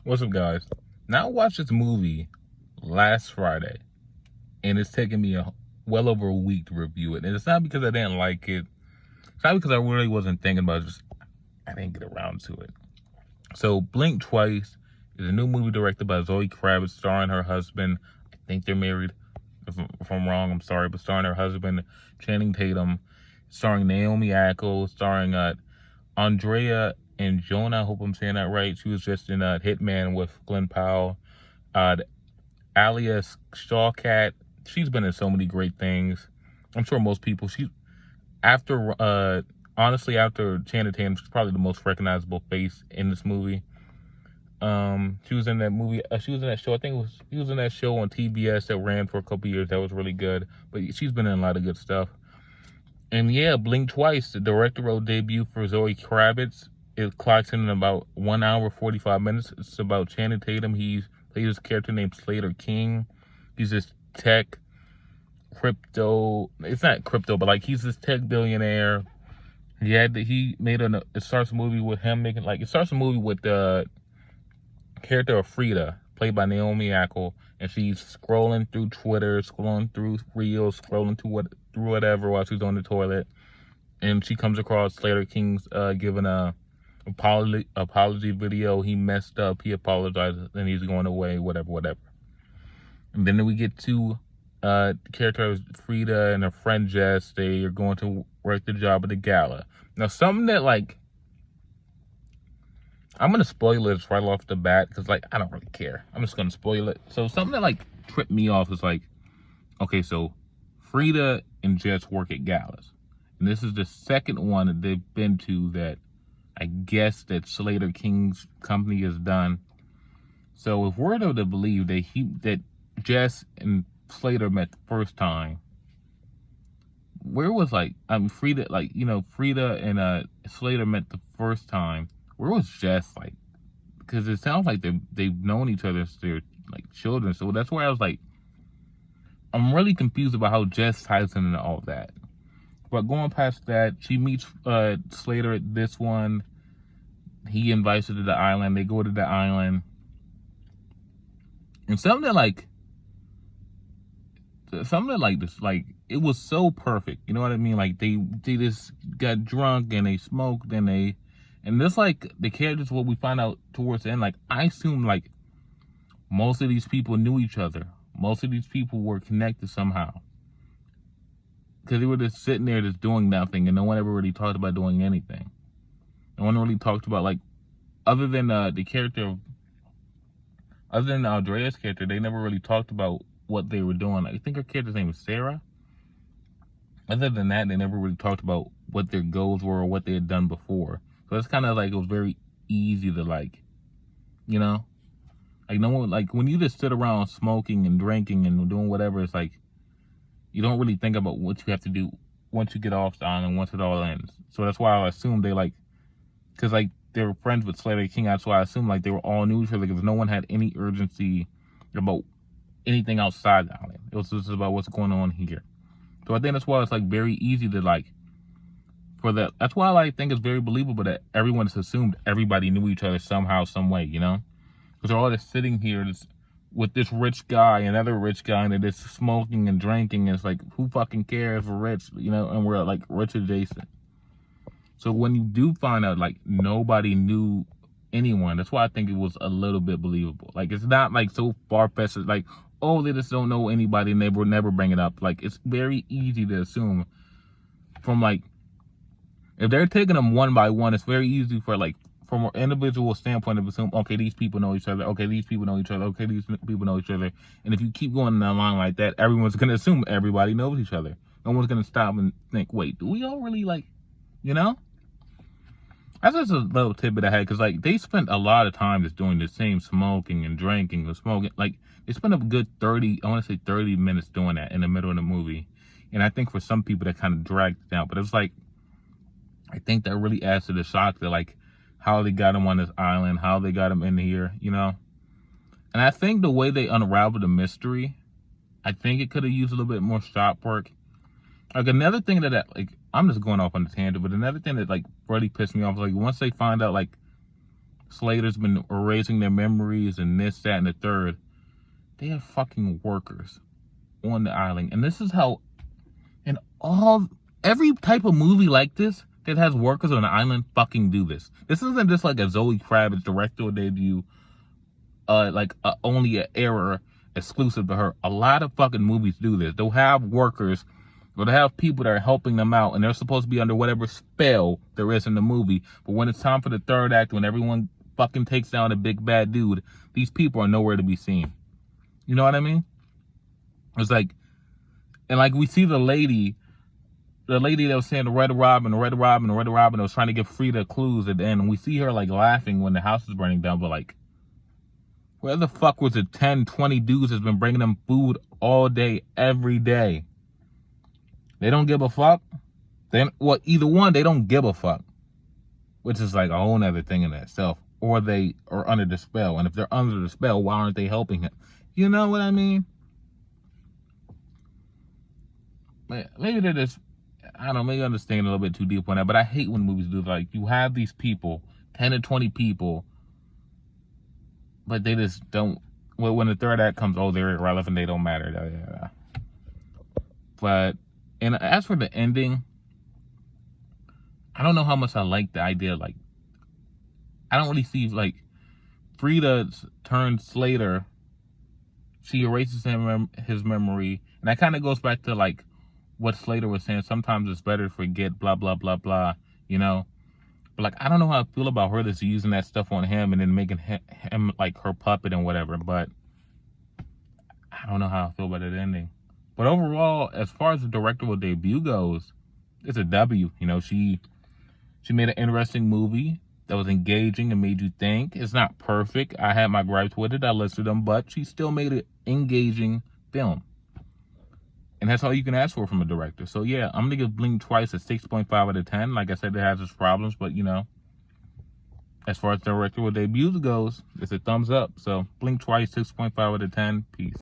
What's up, guys? Now I watched this movie last Friday, and it's taken me well over a week to review it. And it's not because I didn't like it. It's not because I really wasn't thinking about it. Just I didn't get around to it. So, Blink Twice is a new movie directed by Zoe Kravitz, starring her husband. I think they're married. If I'm wrong, I'm sorry. But starring her husband, Channing Tatum, starring Naomi Ackel, starring Andrea and Jonah, I hope I'm saying that right. She was just in Hitman with Glenn Powell. Alias Shawshank. She's been in so many great things. I'm sure most people. Honestly, after Channing Tatum, she's probably the most recognizable face in this movie. She was in that movie. She was in that show. I think she was in that show on TBS that ran for a couple years. That was really good. But she's been in a lot of good stuff. And yeah, Blink Twice, the directorial debut for Zoe Kravitz. It clocks in about 1 hour, 45 minutes. It's about Channing Tatum. He plays this character named Slater King. He's this tech, crypto, it's not crypto, but like he's this tech billionaire. It starts a movie with him it starts a movie with the character of Frida, played by Naomi Ackel, and she's scrolling through Twitter, scrolling through Reels, scrolling through whatever while she's on the toilet, and she comes across Slater King's giving a apology video. He messed up, he apologizes, and he's going away, whatever. And then we get to the character of Frida and her friend Jess. They are going to work the job at the gala. Now, something that I'm gonna spoil this right off the bat because I don't really care. I'm just gonna spoil it. So something that tripped me off is okay, so Frida and Jess work at galas, and this is the second one that they've been to that I guess that Slater King's company has done. So if we're to believe that Jess and Slater met the first time, where was Frida, Frida and Slater met the first time, where was Jess? Because it sounds like they've known each other since they're children. So that's why I was I'm really confused about how Jess ties into all that. But going past that, she meets Slater at this one. He invites her to the island. They go to the island. And something that it was so perfect. You know what I mean? They just got drunk and they smoked and this the characters, what we find out towards the end, I assume most of these people knew each other. Most of these people were connected somehow. Because they were just sitting there just doing nothing, and no one ever really talked about doing anything. No one really talked about other than Andrea's character, they never really talked about what they were doing. I think her character's name is Sarah. Other than that, they never really talked about what their goals were or what they had done before. So it's kind of it was very easy to no one, when you just sit around smoking and drinking and doing whatever, it's you don't really think about what you have to do once you get off the island, once it all ends. So that's why I assumed they because they were friends with Slater King. That's why I assumed they were all new each other, because no one had any urgency about anything outside the island. It was just about what's going on here. So I think that's why it's very easy to for that. That's why I think it's very believable that everyone's assumed everybody knew each other somehow, some way, because they're all just sitting here with this rich guy, another rich guy, and they're just smoking and drinking. And it's who fucking cares if we're rich, and we're rich adjacent. So when you do find out nobody knew anyone, that's why I think it was a little bit believable. It's not so far-fetched, oh, they just don't know anybody and they will never bring it up. It's very easy to assume from if they're taking them one by one, it's very easy for from an individual standpoint to assume, okay, these people know each other, okay, these people know each other, okay, these people know each other. And if you keep going down the line like that, everyone's going to assume everybody knows each other. No one's going to stop and think, wait, do we all really That's just a little tidbit I had, because they spent a lot of time just doing the same smoking and drinking and smoking. They spent a good 30 minutes doing that in the middle of the movie. And I think for some people that kind of dragged it down. But it's I think that really adds to the shock that how they got him on this island, how they got him in here, And I think the way they unraveled the mystery, I think it could have used a little bit more shot work. Another thing that I'm just going off on the tangent, but another thing that really pissed me off, once they find out Slater's been erasing their memories and this, that, and the third. They have fucking workers on the island. And this is how, in every type of movie like this that has workers on the island fucking do this. This isn't just like a Zoe Kravitz directorial debut, only an era exclusive to her. A lot of fucking movies do this. They'll have workers, or they'll have people that are helping them out, and they're supposed to be under whatever spell there is in the movie. But when it's time for the third act, when everyone fucking takes down a big bad dude, these people are nowhere to be seen. You know what I mean? It's like, and like we see the lady that was saying the Red Robin that was trying to give Frida clues at the end, and we see her like laughing when the house is burning down, but like, where the fuck was the 10, 20 dudes that's been bringing them food all day, every day? They don't give a fuck? Either one, they don't give a fuck, which is like a whole nother thing in itself. Or they are under the spell, and if they're under the spell, why aren't they helping him? You know what I mean? Maybe they're just, I don't know, maybe I'm just thinking a little bit too deep on that, but I hate when movies do, like, you have these people, 10 to 20 people, but they just don't, when the third act comes, oh, they're irrelevant, they don't matter. But, and as for the ending, I don't know how much I like the idea, like, I don't really see, like, Frida turned Slater, she erases his memory, and that kind of goes back to, like, what Slater was saying, sometimes it's better to forget, blah, blah, blah, blah, you know? But, like, I don't know how I feel about her that's using that stuff on him and then making him like, her puppet and whatever, but I don't know how I feel about it ending. But overall, as far as the directorial debut goes, it's a W. You know, she made an interesting movie that was engaging and made you think. It's not perfect. I had my gripes with it. I listed them, but she still made an engaging film. And that's all you can ask for from a director. So, yeah, I'm going to give Blink Twice a 6.5 out of 10. Like I said, it has its problems, but, you know, as far as directorial debuts goes, it's a thumbs up. So, Blink Twice, 6.5 out of 10. Peace.